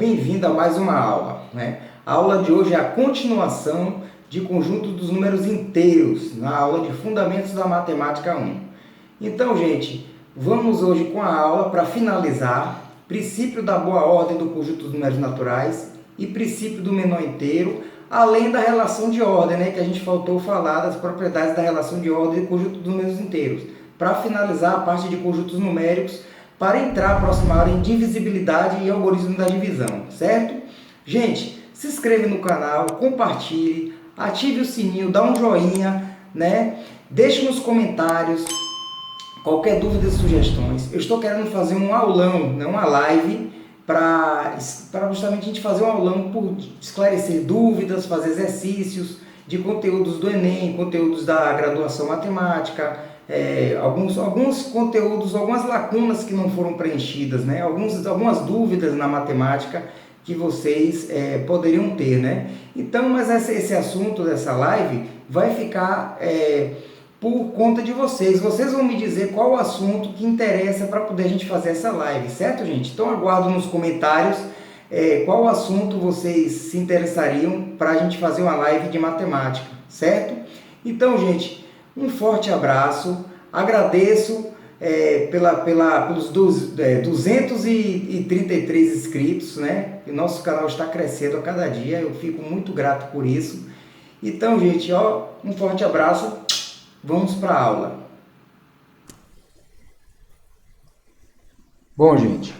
bem-vindo a mais uma aula, né? A aula de hoje é a continuação de conjunto dos números inteiros, na aula de Fundamentos da Matemática 1. Então, gente, vamos hoje com a aula para finalizar princípio da boa ordem do conjunto dos números naturais e princípio do menor inteiro, além da relação de ordem, né? Que a gente faltou falar das propriedades da relação de ordem do conjunto dos números inteiros, para finalizar a parte de conjuntos numéricos, para entrar a próxima aula em divisibilidade e algoritmo da divisão, certo? Gente, se inscreve no canal, compartilhe, ative o sininho, dá um joinha, né? Deixe nos comentários qualquer dúvida e sugestões. Eu estou querendo fazer um aulão, né? Uma live, para justamente a gente fazer um aulão por esclarecer dúvidas, fazer exercícios de conteúdos do Enem, conteúdos da graduação matemática, alguns conteúdos, algumas lacunas que não foram preenchidas, né? Algumas dúvidas na matemática que vocês poderiam ter, né? Então, mas esse assunto dessa live vai ficar por conta de vocês. Vocês vão me dizer qual o assunto que interessa para poder a gente fazer essa live, certo, gente? Então, aguardo nos comentários qual assunto vocês se interessariam para a gente fazer uma live de matemática, certo? Então, gente, um forte abraço, agradeço pelos 233 inscritos, né? E nosso canal está crescendo a cada dia, eu fico muito grato por isso. Então, gente, um forte abraço, vamos para a aula. Bom, gente,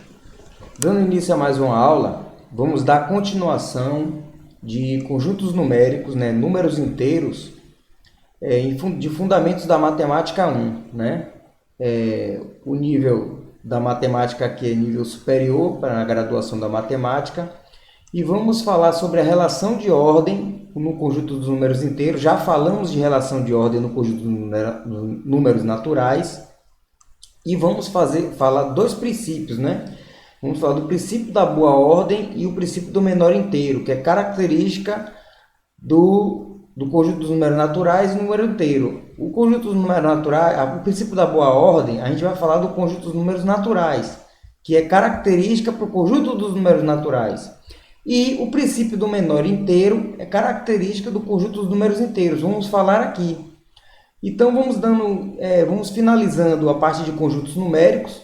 dando início a mais uma aula, vamos dar continuação de conjuntos numéricos, né? Números inteiros, de Fundamentos da Matemática 1, né? O nível da matemática aqui é nível superior para a graduação da matemática, e vamos falar sobre a relação de ordem no conjunto dos números inteiros. Já falamos de relação de ordem no conjunto dos números naturais, e vamos falar dois princípios, né? Vamos falar do princípio da boa ordem e o princípio do menor inteiro, que é característica do conjunto dos números naturais e número inteiro. O conjunto dos números naturais, o princípio da boa ordem, a gente vai falar do conjunto dos números naturais, que é característica para o conjunto dos números naturais. E o princípio do menor inteiro é característica do conjunto dos números inteiros. Vamos falar aqui. Então, vamos finalizando a parte de conjuntos numéricos,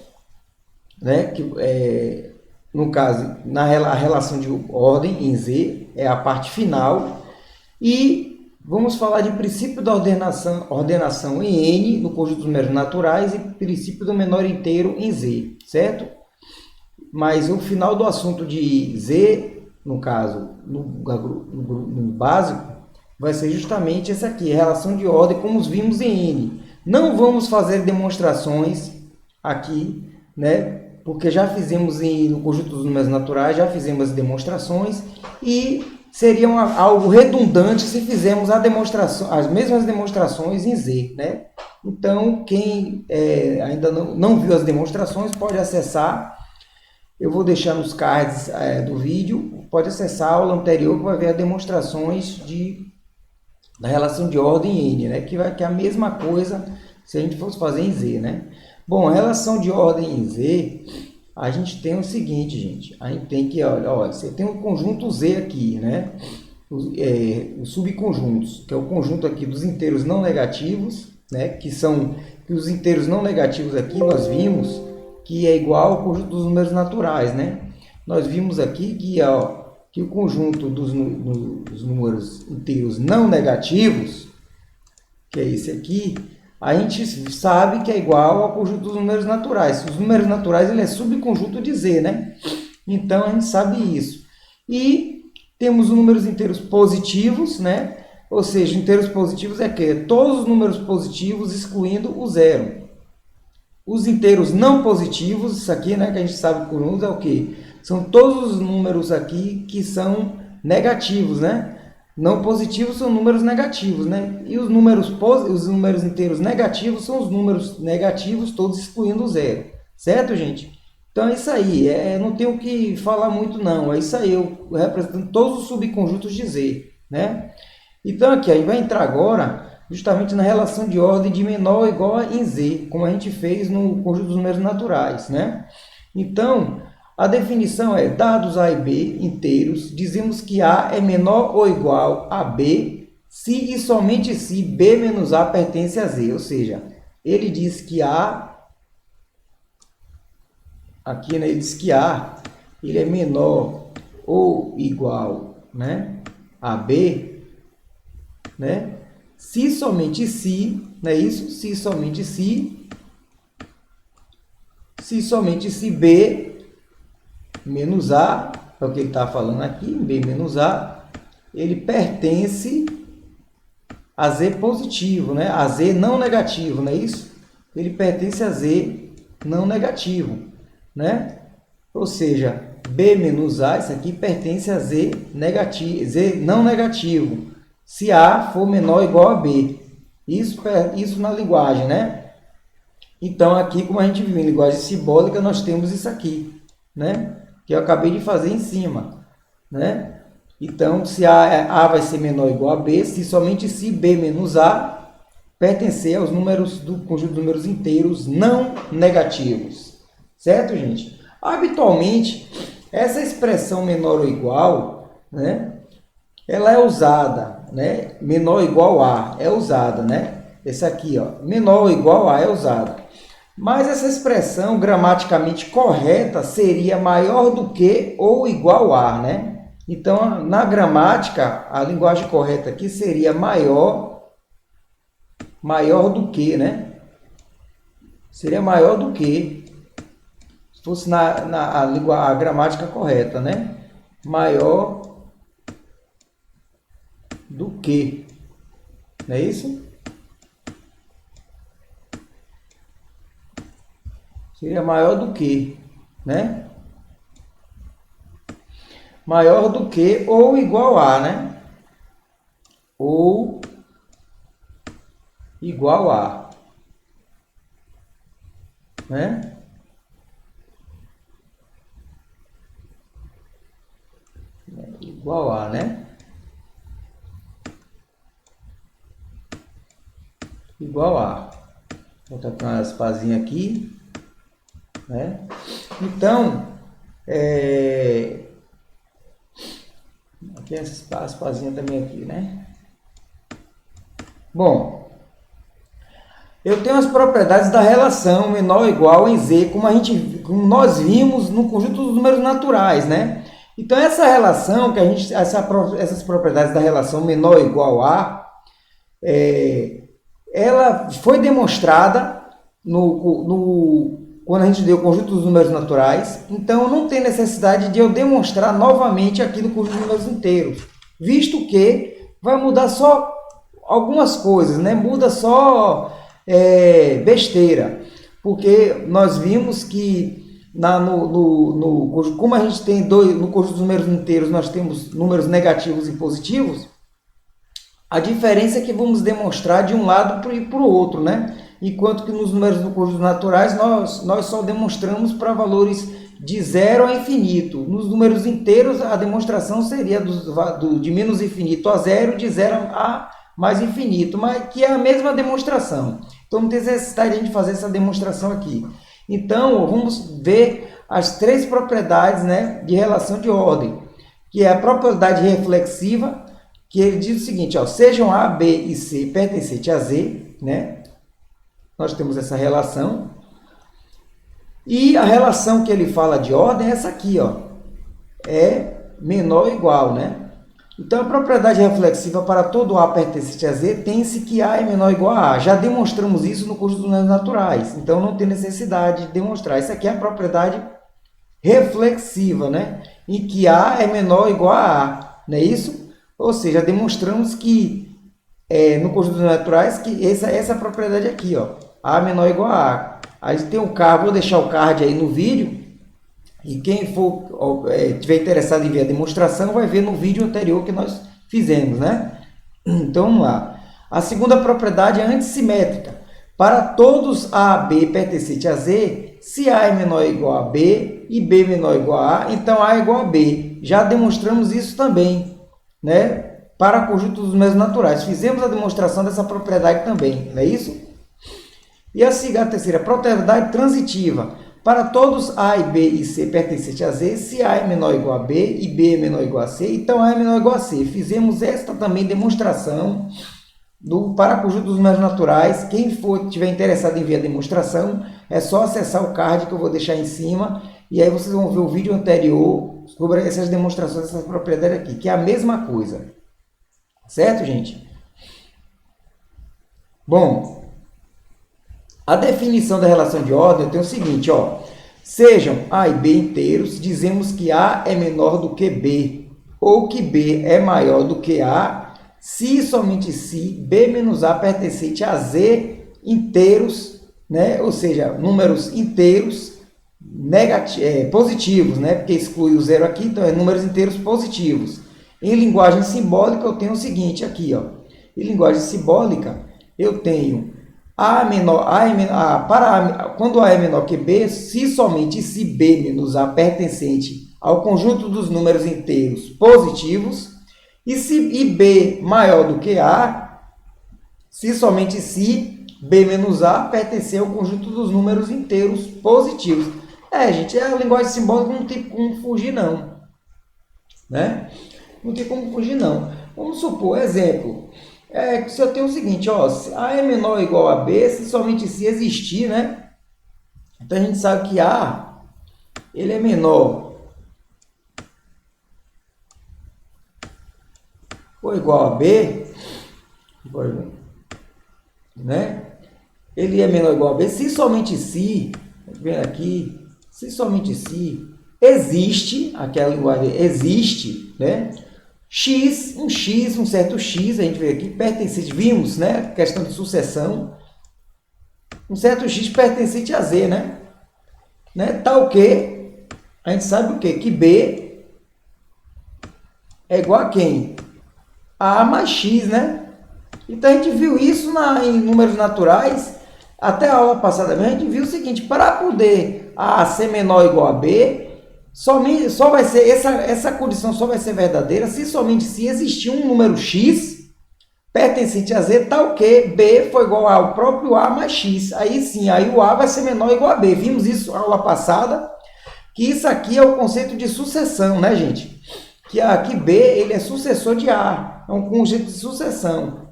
né? Que, no caso, a relação de ordem em Z é a parte final. E vamos falar de princípio da ordenação em N, no conjunto dos números naturais, e princípio do menor inteiro em Z, certo? Mas o final do assunto de Z, no caso, no básico, vai ser justamente essa aqui, a relação de ordem, como vimos em N. Não vamos fazer demonstrações aqui, né? Porque já fizemos no conjunto dos números naturais, já fizemos as demonstrações, e seria algo redundante se fizermos as mesmas demonstrações em Z, né? Então, quem ainda não viu as demonstrações, pode acessar. Eu vou deixar nos cards do vídeo, pode acessar a aula anterior, que vai ver as demonstrações da relação de ordem em N, né? Que é a mesma coisa se a gente fosse fazer em Z, né? Bom, a relação de ordem em Z, a gente tem o seguinte, gente. A gente tem que, olha, você tem um conjunto Z aqui, né? Os subconjuntos, que é o conjunto aqui dos inteiros não negativos, né? Que os inteiros não negativos aqui nós vimos que é igual ao conjunto dos números naturais, né? Nós vimos aqui que o conjunto dos números inteiros não negativos, que é esse aqui, a gente sabe que é igual ao conjunto dos números naturais. Os números naturais ele é subconjunto de Z, né? Então, a gente sabe isso. E temos os números inteiros positivos, né? Ou seja, inteiros positivos é que todos os números positivos excluindo o zero. Os inteiros não positivos, isso aqui, né, que a gente sabe por uns, é o quê? São todos os números aqui que são negativos, né? Não positivos são números negativos, né? E os números inteiros negativos são os números negativos, todos excluindo o zero. Certo, gente? Então é isso aí. Não tenho o que falar muito, não. É isso aí, eu representando todos os subconjuntos de Z, né? Então aqui, a gente vai entrar agora justamente na relação de ordem de menor ou igual em Z, como a gente fez no conjunto dos números naturais, né? Então, A definição é: dados A e B inteiros, dizemos que A é menor ou igual a B se e somente se B menos A pertence a Z. Ou seja, ele diz que A, aqui, né, ele diz que A ele é menor ou igual, né, a B, né, se somente se, não é isso? Se somente se B menos A, é o que ele está falando aqui, B menos A, ele pertence a Z positivo, né? A Z não negativo, não é isso? Ele pertence a Z não negativo, né? Ou seja, B menos A, isso aqui pertence a Z negativo, Z não negativo, se A for menor ou igual a B. Isso na linguagem, né? Então, aqui, como a gente viu em linguagem simbólica, nós temos isso aqui, né? Que eu acabei de fazer em cima, né? Então, se A vai ser menor ou igual a B, se somente se B menos A pertencer aos números do conjunto de números inteiros não negativos. Certo, gente? Habitualmente, essa expressão menor ou igual, né? Ela é usada, né? Menor ou igual a é usada, né? Esse aqui, ó, menor ou igual a é usada. Mas essa expressão gramaticamente correta seria maior do que ou igual a, né? Então, na gramática, a linguagem correta aqui seria maior do que, né? Seria maior do que, se fosse a gramática correta, né? Maior do que, não é isso? Seria maior do que, né? Maior do que ou igual a, né? Ou igual a, né? Igual a, né? Igual a. Vou botar uma aspazinha aqui, né? Então, aqui essa aspazinha também aqui, né? Bom, eu tenho as propriedades da relação menor ou igual em Z, como nós vimos no conjunto dos números naturais, né? Então, essa relação, essas propriedades da relação menor ou igual a, ela foi demonstrada quando a gente deu o conjunto dos números naturais. Então, não tem necessidade de eu demonstrar novamente aqui no conjunto dos números inteiros, visto que vai mudar só algumas coisas, né? Muda só besteira, porque nós vimos que como a gente tem no conjunto dos números inteiros, nós temos números negativos e positivos, a diferença é que vamos demonstrar de um lado para o outro, né? Enquanto que nos números do conjunto naturais nós só demonstramos para valores de 0 a infinito. Nos números inteiros a demonstração seria de menos infinito a 0, de 0 a mais infinito, mas que é a mesma demonstração. Então não tem necessidade de a gente fazer essa demonstração aqui. Então vamos ver as três propriedades, né, de relação de ordem, que é a propriedade reflexiva, que ele diz o seguinte, ó, sejam A, B e C pertencentes a Z, né? Nós temos essa relação. E a relação que ele fala de ordem é essa aqui, ó, é menor ou igual, né? Então, a propriedade reflexiva para todo A pertencente a Z tem-se que A é menor ou igual a A. Já demonstramos isso no curso dos números naturais, então não tem necessidade de demonstrar. Isso aqui é a propriedade reflexiva, né? Em que A é menor ou igual a A, não é isso? Ou seja, demonstramos que no conjunto dos naturais que essa propriedade aqui, ó, A menor ou igual a A. Aí tem um card, vou deixar o card aí no vídeo, e quem for tiver interessado em ver a demonstração vai ver no vídeo anterior que nós fizemos, né? Então vamos lá. A segunda propriedade é antissimétrica. Para todos A, B pertencente a Z, se A é menor ou igual a B e B menor ou igual a A, então A é igual a B. Já demonstramos isso também, né? Para conjuntos dos números naturais. Fizemos a demonstração dessa propriedade também, não é isso? E a terceira, propriedade transitiva. Para todos A e B e C pertencentes a Z, se A é menor ou igual a B e B é menor ou igual a C, então A é menor ou igual a C. Fizemos esta também demonstração para conjunto dos números naturais. Quem tiver interessado em ver a demonstração, é só acessar o card que eu vou deixar em cima, e aí vocês vão ver o vídeo anterior sobre essas demonstrações dessas propriedades aqui, que é a mesma coisa. Certo, gente? Bom, a definição da relação de ordem eu tenho o seguinte, ó. Sejam A e B inteiros, dizemos que A é menor do que B, ou que B é maior do que A, se e somente se B menos A pertencente a Z inteiros, né? Ou seja, números inteiros positivos, né? Porque exclui o zero aqui, então é números inteiros positivos. Em linguagem simbólica eu tenho o seguinte aqui, ó. Em linguagem simbólica eu tenho A menor, quando A é menor que B, se somente se B menos A pertencente ao conjunto dos números inteiros positivos, e B maior do que A, se somente se B menos A pertencer ao conjunto dos números inteiros positivos. Gente, a linguagem simbólica não tem como fugir, não. Né? Não tem como fugir, não. Vamos supor, exemplo, se eu tenho o seguinte, ó, se A é menor ou igual a B, se somente se existir, né? Então a gente sabe que A, ele é menor ou igual a B, né? Ele é menor ou igual a B, se somente se, vendo aqui, se somente se existe, aquela linguagem existe, né? Um certo X, a gente vê aqui, pertencente, vimos, né? Questão de sucessão. Um certo X pertencente a Z, né? Tal que, a gente sabe o quê? Que B é igual a quem? A mais X, né? Então a gente viu isso em números naturais, até a aula passada mesmo, a gente viu o seguinte, para poder A ser menor ou igual a B, só vai ser, essa condição só vai ser verdadeira somente se existir um número X pertencente a Z, tal que B for igual ao próprio A mais X. Aí sim, aí o A vai ser menor ou igual a B. Vimos isso na aula passada, que isso aqui é o conceito de sucessão, né, gente? Que aqui B ele é sucessor de A, é um conjunto de sucessão.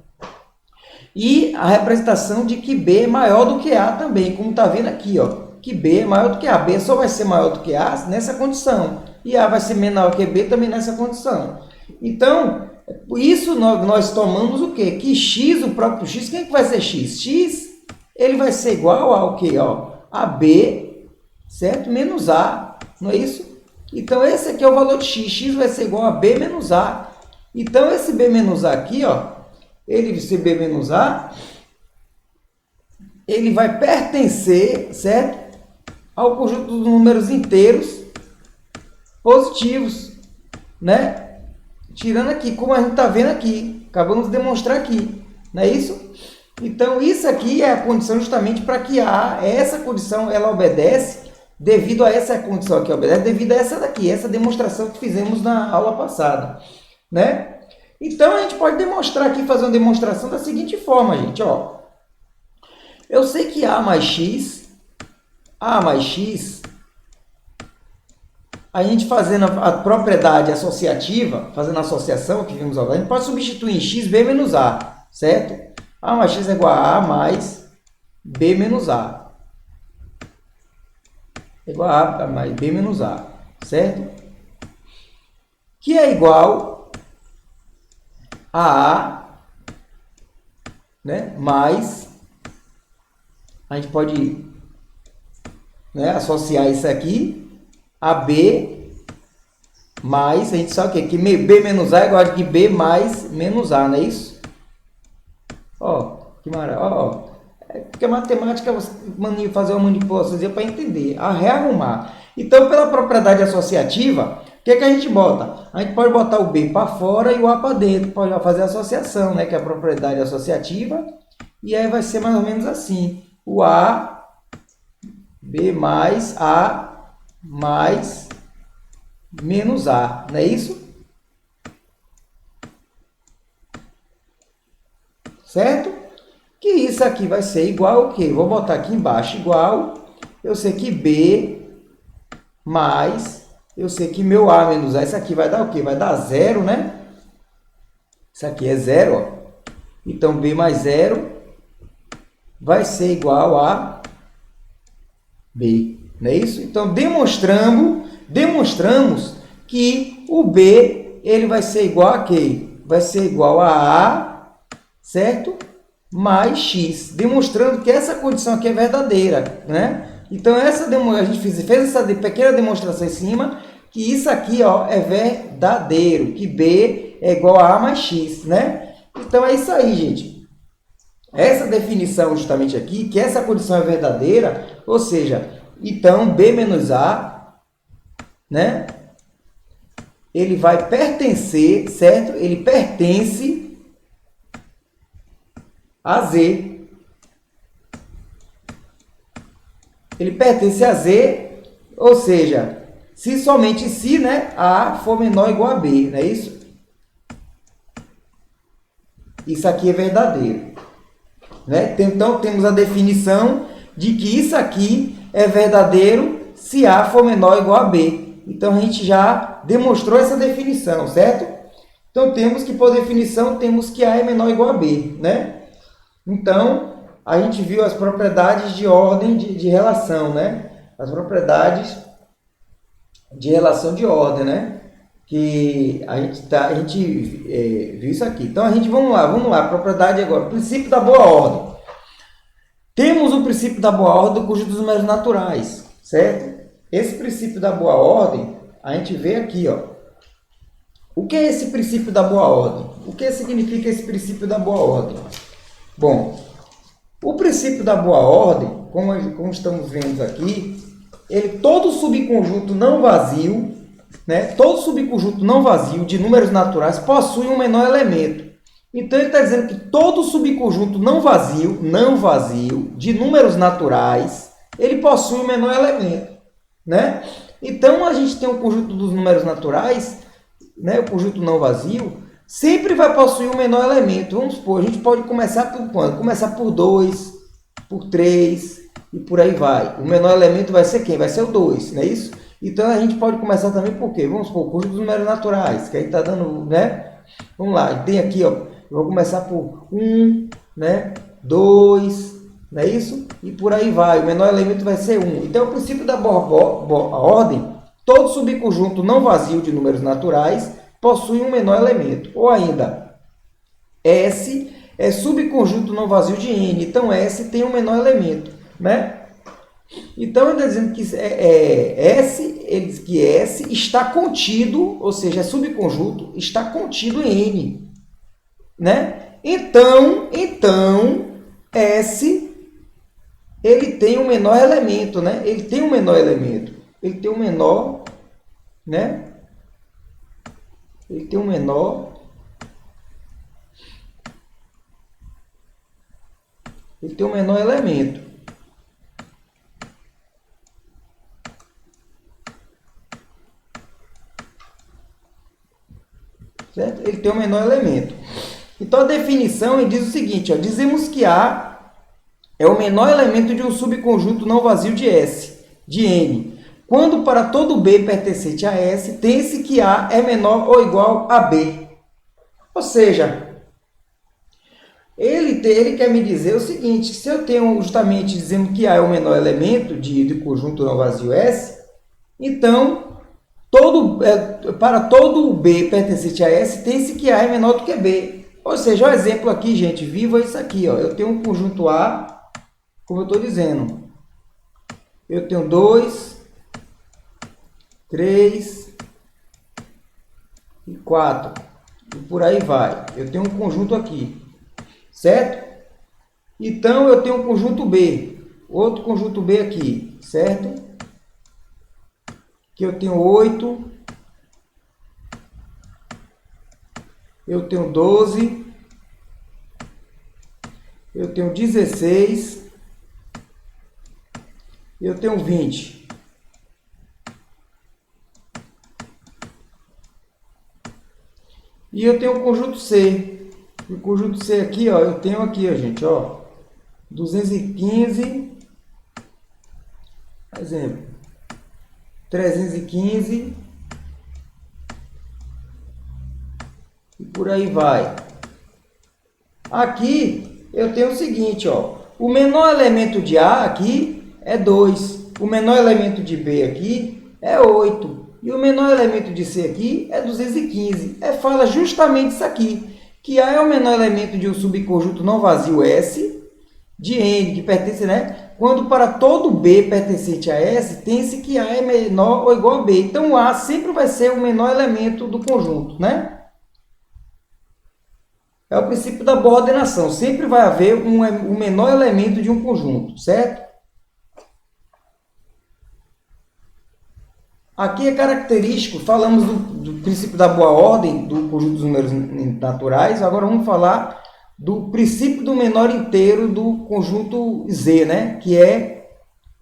E a representação de que B é maior do que A também, como está vendo aqui, ó. Que B é maior do que A. B só vai ser maior do que A nessa condição. E A vai ser menor que B também nessa condição. Então, por isso nós tomamos o quê? Que X, o próprio X, quem é que vai ser X? X, ele vai ser igual ao quê? Ó, a B, certo? Menos A, não é isso? Então, esse aqui é o valor de X. X vai ser igual a B menos A. Então, esse B menos A aqui, ó, esse B menos A, ele vai pertencer, certo? Ao conjunto dos números inteiros positivos, né? Tirando aqui, como a gente está vendo aqui, acabamos de demonstrar aqui, não é isso? Então, isso aqui é a condição justamente para que essa condição ela obedece, devido a essa condição aqui, obedece devido a essa daqui, essa demonstração que fizemos na aula passada, né? Então, a gente pode demonstrar aqui, fazer uma demonstração da seguinte forma, gente, ó. Eu sei que A mais X, a gente fazendo a propriedade associativa, fazendo a associação que vimos agora, a gente pode substituir em X, B menos A, certo? A mais X é igual a A mais B menos A. É igual a mais B menos A, certo? Que é igual a né, mais, a gente pode associar isso aqui a B mais, a gente sabe o quê? Que B menos A é igual a que B mais menos A, não é isso? Ó, que maravilha, ó. Porque a matemática, fazer uma manipulação para entender, a rearrumar. Então, pela propriedade associativa, o que a gente bota? A gente pode botar o B para fora e o A para dentro, pode fazer a associação, né? Que é a propriedade associativa, e aí vai ser mais ou menos assim. O A, B mais A mais menos A, não é isso? Certo? Que isso aqui vai ser igual ao quê? Vou botar aqui embaixo, igual eu sei que B mais, eu sei que meu A menos A, isso aqui vai dar o quê? Vai dar 0, né? Isso aqui é 0, ó. Então, B mais 0 vai ser igual a B, não é isso? Então, demonstramos que o B ele vai ser igual a quê? Vai ser igual a A, certo? Mais X, demonstrando que essa condição aqui é verdadeira, né? Então, a gente fez essa pequena demonstração em cima, que isso aqui, ó, é verdadeiro, que B é igual a A mais X, né? Então, é isso aí, gente. Essa definição justamente aqui, que essa condição é verdadeira, ou seja, então, B menos A, né? Ele vai pertencer, certo? Ele pertence a Z. Ele pertence a Z, ou seja, se somente se, né, A for menor ou igual a B, não é isso? Isso aqui é verdadeiro, né? Então, temos a definição de que isso aqui é verdadeiro se A for menor ou igual a B. Então, a gente já demonstrou essa definição, certo? Então, temos que, por definição, temos que A é menor ou igual a B, né? Então, a gente viu as propriedades de ordem de relação, né? As propriedades de relação de ordem, né? Que a gente viu isso aqui. Então, vamos lá, propriedade agora, princípio da boa ordem. Temos o princípio da boa ordem do conjunto dos números naturais, certo? Esse princípio da boa ordem, a gente vê aqui, ó. O que é esse princípio da boa ordem? O que significa esse princípio da boa ordem? Bom, o princípio da boa ordem, como estamos vendo aqui, todo subconjunto não vazio, né? Todo subconjunto não vazio de números naturais possui um menor elemento. Então, ele está dizendo que todo subconjunto não vazio de números naturais, ele possui um menor elemento, né? Então, a gente tem um conjunto dos números naturais, né? O conjunto não vazio, sempre vai possuir um menor elemento. Vamos supor, a gente pode começar por quanto? Começar por 2, por 3 e por aí vai. O menor elemento vai ser quem? Vai ser o 2, não é isso? Então, a gente pode começar também por quê? Vamos supor, o conjunto dos números naturais, que aí está dando, né? Vamos lá, tem aqui, ó, eu vou começar por 1, né? 2, não é isso? E por aí vai, o menor elemento vai ser 1. Então, o princípio da ordem, todo subconjunto não vazio de números naturais possui um menor elemento. Ou ainda, S é subconjunto não vazio de N, então S tem um menor elemento, né? Então, ele está dizendo que ele diz que S está contido, ou seja, é subconjunto, está contido em N, né? Então S ele tem um menor elemento, né? Ele tem um menor elemento. Ele tem um menor, né? Ele tem um menor. Ele tem um menor elemento. Certo? Ele tem um menor elemento. Então, a definição diz o seguinte, ó, dizemos que A é o menor elemento de um subconjunto não vazio de S, de N, quando para todo B pertencente a S, tem-se que A é menor ou igual a B. Ou seja, ele quer me dizer o seguinte, se eu tenho justamente dizendo que A é o menor elemento de conjunto não vazio S, então, para todo B pertencente a S, tem-se que A é menor do que B. Ou seja, o exemplo aqui, gente, viva isso aqui. Ó. Eu tenho um conjunto A, como eu estou dizendo. Eu tenho 2, 3 e 4. E por aí vai. Eu tenho um conjunto aqui. Certo? Então, eu tenho um conjunto B. Outro conjunto B aqui. Certo? Que eu tenho 8. Eu tenho 12. Eu tenho 16. Eu tenho 20. E eu tenho o conjunto C. O conjunto C aqui, ó, eu tenho aqui, ó, gente, ó, 215 Exemplo, 315 e por aí vai. Aqui eu tenho o seguinte, ó, o menor elemento de A aqui é 2, o menor elemento de B aqui é 8 e o menor elemento de C aqui é 215. Fala justamente isso aqui, que A é o menor elemento de um subconjunto não vazio S de N, que pertence, né? Quando para todo B pertencente a S, tem-se que A é menor ou igual a B. Então, A sempre vai ser o menor elemento do conjunto, né? É o princípio da boa ordenação. Sempre vai haver um menor elemento de um conjunto, certo? Aqui é característico, falamos do princípio da boa ordem do conjunto dos números naturais. Agora vamos falar do princípio do menor inteiro do conjunto Z, né? Que é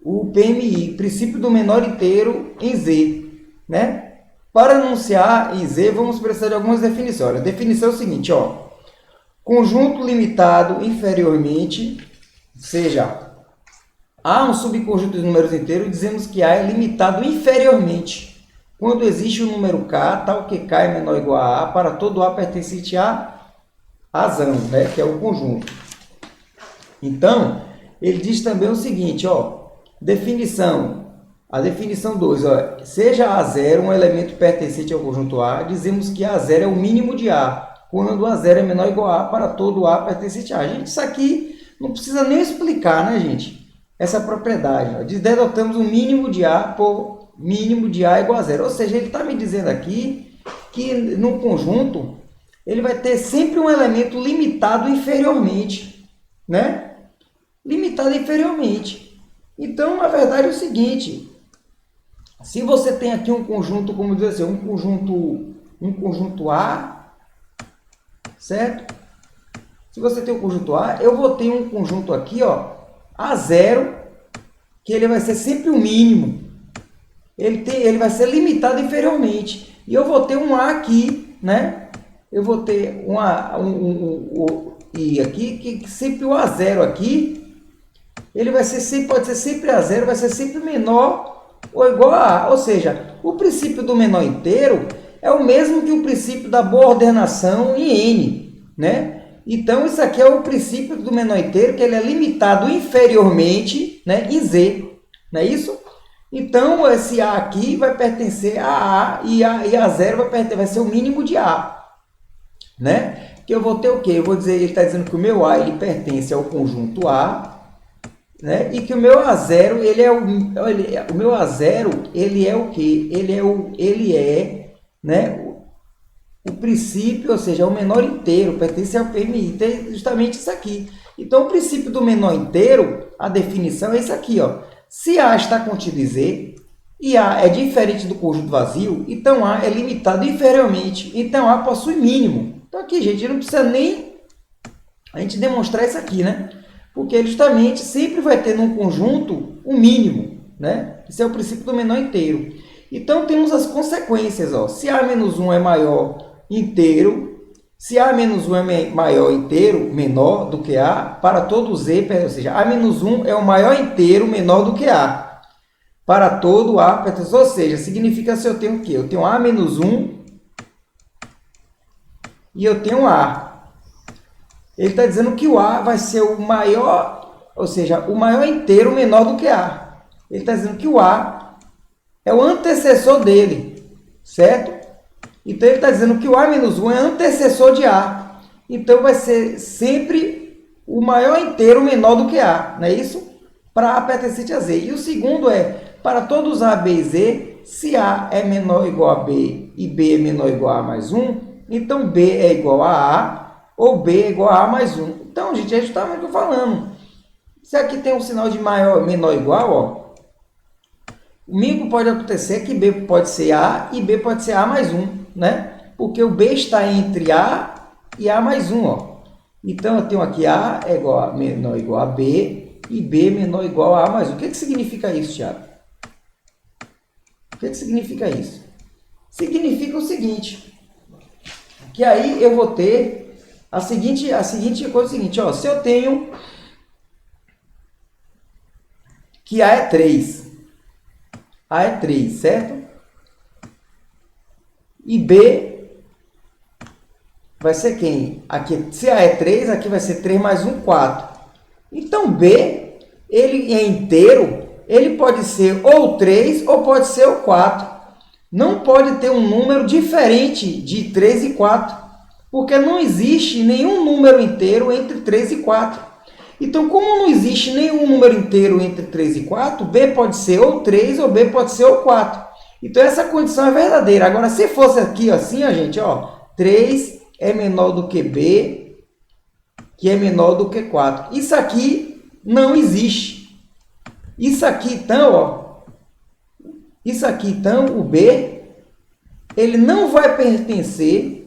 o PMI, princípio do menor inteiro em Z, né? Para anunciar em Z, vamos precisar de algumas definições. Olha, a definição é o seguinte, ó. Conjunto limitado inferiormente, ou seja, há um subconjunto de números inteiros, dizemos que A é limitado inferiormente. Quando existe o número K, tal que K é menor ou igual a A, para todo A pertencente a razão, né, que é o conjunto. Então, ele diz também o seguinte, ó, definição, a definição 2, ó, seja A0 um elemento pertencente ao conjunto A, dizemos que A0 é o mínimo de A, quando A0 é menor ou igual a A para todo A pertencente a A. Gente, isso aqui não precisa nem explicar, né, gente? Essa propriedade. Ó, denotamos o mínimo de A por mínimo de A igual a zero. Ou seja, ele está me dizendo aqui que no conjunto ele vai ter sempre um elemento limitado inferiormente, né? Limitado inferiormente. Então, na verdade, é o seguinte, se você tem aqui um conjunto, como dizer assim, um conjunto A, certo? Se você tem um conjunto A, eu vou ter um conjunto aqui, ó, A0, que ele vai ser sempre o mínimo. Ele vai ser limitado inferiormente. E eu vou ter um A aqui, né? Eu vou ter um A, I aqui, que sempre o A0 aqui, ele vai ser sempre, pode ser sempre A0, vai ser sempre menor ou igual a A. Ou seja, o princípio do menor inteiro é o mesmo que o princípio da boa ordenação em N, né? Então, isso aqui é o princípio do menor inteiro, que ele é limitado inferiormente, né, em Z, não é isso? Então, esse A aqui vai pertencer a A e A0 vai ser o mínimo de A, né? Que eu vou ter o quê? Eu vou dizer, ele está dizendo que o meu A ele pertence ao conjunto A, né? E que o meu A0, o meu A0, ele é o quê? Ele é, né, o princípio, ou seja, o menor inteiro, pertence ao PMI, tem justamente isso aqui. Então, o princípio do menor inteiro, a definição é isso aqui, ó. Se A está contido em Z, e A é diferente do conjunto vazio, então A é limitado inferiormente, então A possui mínimo. Então, aqui, gente, não precisa nem a gente demonstrar isso aqui, né? Porque justamente sempre vai ter num conjunto um mínimo, né? Esse é o princípio do menor inteiro. Então, temos as consequências, ó. Se A-1 é maior inteiro, se A-1 é maior inteiro, menor do que A, para todo Z, ou seja, A-1 é o maior inteiro menor do que A, para todo A, ou seja, significa se eu tenho o quê? Eu tenho A-1 e eu tenho A. Ele está dizendo que o A vai ser o maior, ou seja, o maior inteiro menor do que A. Ele está dizendo que o A é o antecessor dele, certo? Então, ele está dizendo que o A-1 é antecessor de A. Então, vai ser sempre o maior inteiro menor do que A, não é isso? Para A pertencente a Z. E o segundo é, para todos A, B e Z, se A é menor ou igual a B e B é menor ou igual a A mais 1, então B é igual a A ou B é igual a A mais 1. Então, gente, é justamente o que eu estou falando. Se aqui tem um sinal de maior, menor ou igual, ó, o mínimo que pode acontecer é que B pode ser A e B pode ser A mais 1, né? Porque o B está entre A e A mais 1, ó. Então, eu tenho aqui A é igual a menor ou igual a B e B menor ou igual a A mais 1. O que significa isso, Thiago? O que significa isso? Significa o seguinte, que aí eu vou ter a seguinte coisa, seguinte, ó, se eu tenho que A é 3, A é 3, certo? E B vai ser quem? Aqui, se A é 3, aqui vai ser 3 mais 1, 4. Então, B, ele é inteiro, ele pode ser ou 3 ou pode ser o 4. Não pode ter um número diferente de 3 e 4, porque não existe nenhum número inteiro entre 3 e 4. Então, como não existe nenhum número inteiro entre 3 e 4, B pode ser ou 3 ou B pode ser ou 4. Então, essa condição é verdadeira. Agora, se fosse aqui assim, ó, gente, ó, 3 é menor do que B, que é menor do que 4. Isso aqui não existe. Isso aqui, então, ó, isso aqui, então, o B, ele não vai pertencer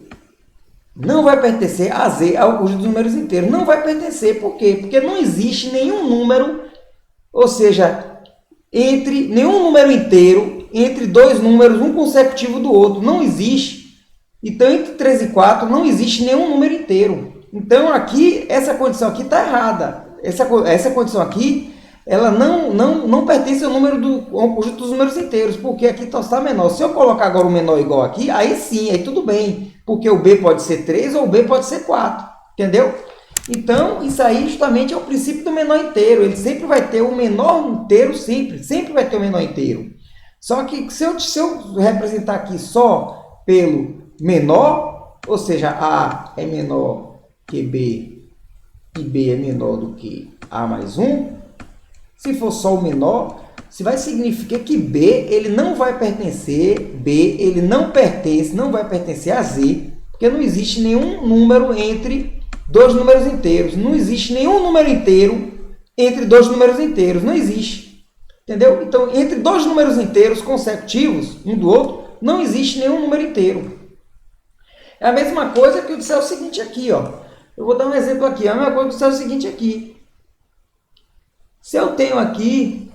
a Z, ao conjunto dos números inteiros. Não vai pertencer. Por quê? Porque não existe nenhum número, ou seja, nenhum número inteiro entre dois números, um consecutivo do outro. Não existe. Então, entre 3 e 4, não existe nenhum número inteiro. Então, aqui, essa condição aqui está errada. Essa condição aqui, ela não pertence ao conjunto dos números inteiros, porque aqui está menor. Se eu colocar agora o menor igual aqui, aí sim, aí tudo bem, porque o B pode ser 3 ou o B pode ser 4, entendeu? Então, isso aí justamente é o princípio do menor inteiro. Ele sempre vai ter o menor inteiro, sempre vai ter o menor inteiro. Só que se eu representar aqui só pelo menor, ou seja, A é menor que B e B é menor do que A mais 1, se for só o menor, isso vai significar que B ele não vai pertencer, não vai pertencer a Z, porque não existe nenhum número entre dois números inteiros. Não existe nenhum número inteiro entre dois números inteiros. Não existe. Entendeu? Então, entre dois números inteiros consecutivos, um do outro, não existe nenhum número inteiro. É a mesma coisa que eu disser o seguinte aqui, ó. Eu vou dar um exemplo aqui. É a mesma coisa que eu disser o seguinte aqui. Se eu tenho aqui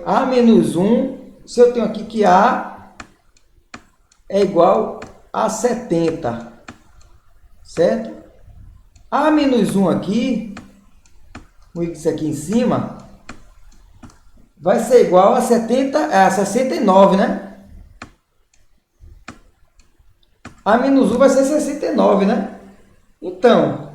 A menos 1, se eu tenho aqui que A é igual a 70, certo? A menos 1 aqui, como isso aqui em cima, vai ser igual a 69, né? A menos 1 vai ser 69, né? Então,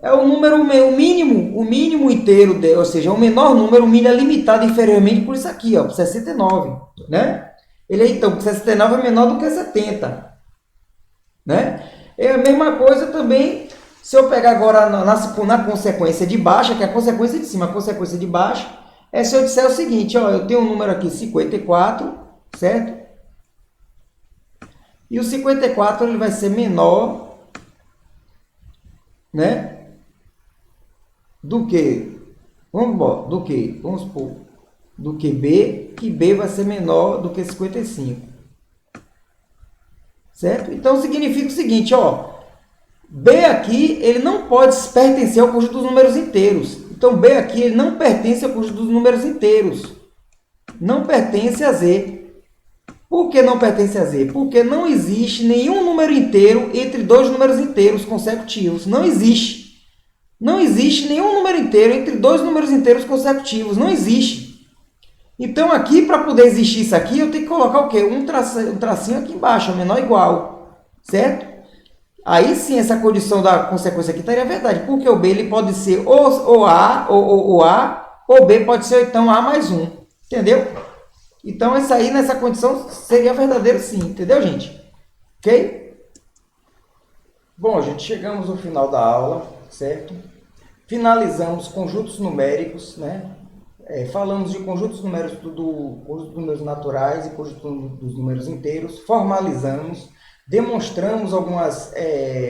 é o número, o mínimo inteiro, ou seja, o menor número, o mínimo é limitado inferiormente por isso aqui, ó, 69, né? Então, 69 é menor do que 70, né? É a mesma coisa também, se eu pegar agora na consequência de baixa, que é a consequência de cima, a consequência de baixo, é se eu disser o seguinte, ó, eu tenho um número aqui, 54, certo? E o 54 ele vai ser menor, né? Do que B, que B vai ser menor do que 55. Certo? Então, significa o seguinte, ó, B aqui, ele não pode pertencer ao conjunto dos números inteiros. Então, B aqui, ele não pertence ao conjunto dos números inteiros. Não pertence a Z. Por que não pertence a Z? Porque não existe nenhum número inteiro entre dois números inteiros consecutivos. Não existe. Não existe nenhum número inteiro entre dois números inteiros consecutivos. Não existe. Então, aqui, para poder existir isso aqui, eu tenho que colocar o quê? Um tracinho aqui embaixo, menor ou igual. Certo? Aí sim, essa condição da consequência aqui estaria verdade. Porque o B ele pode ser ou A, ou B pode ser, então, A mais 1. Entendeu? Então, isso aí, nessa condição, seria verdadeiro sim. Entendeu, gente? Ok? Bom, gente, chegamos no final da aula, certo? Finalizamos conjuntos numéricos, né? Falamos de conjuntos numéricos conjunto dos números naturais e conjunto dos números inteiros, formalizamos, demonstramos algumas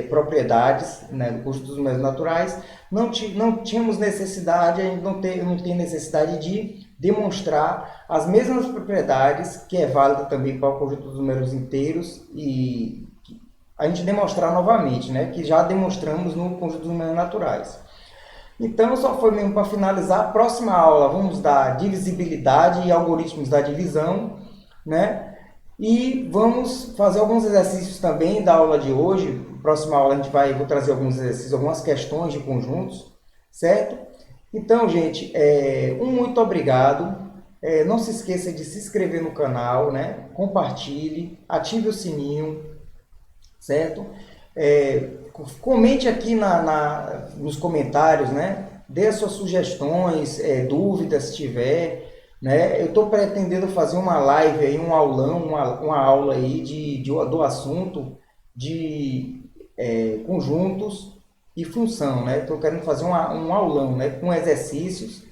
propriedades, né, do conjunto dos números naturais, não tínhamos necessidade, a gente não tem necessidade de demonstrar as mesmas propriedades, que é válida também para o conjunto dos números inteiros, e a gente demonstrar novamente, né, que já demonstramos no conjunto dos números naturais. Então, só foi mesmo para finalizar. A próxima aula vamos dar divisibilidade e algoritmos da divisão, né? E vamos fazer alguns exercícios também da aula de hoje. Na próxima aula vou trazer alguns exercícios, algumas questões de conjuntos, certo? Então, gente, um muito obrigado. Não se esqueça de se inscrever no canal, né? Compartilhe, ative o sininho, certo? Comente aqui nos comentários, né? Dê as suas sugestões, dúvidas se tiver, né? Eu estou pretendendo fazer uma live aí, um aulão, uma aula aí do assunto de conjuntos e função, né? Estou querendo fazer um aulão, né? Com exercícios,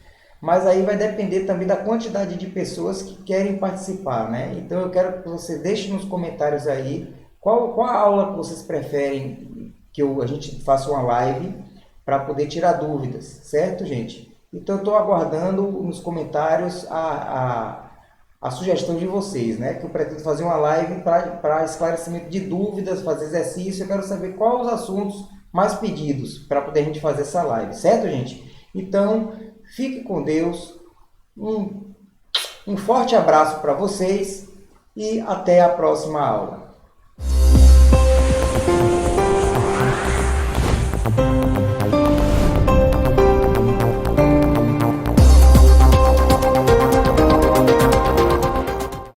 mas aí vai depender também da quantidade de pessoas que querem participar, né? Então eu quero que você deixe nos comentários aí qual a aula que vocês preferem que a gente faça uma live para poder tirar dúvidas, certo, gente? Então eu estou aguardando nos comentários a sugestão de vocês, né? Que eu pretendo fazer uma live para esclarecimento de dúvidas, fazer exercício. Eu quero saber quais os assuntos mais pedidos para poder a gente fazer essa live, certo, gente? Então, fique com Deus. Um forte abraço para vocês e até a próxima aula.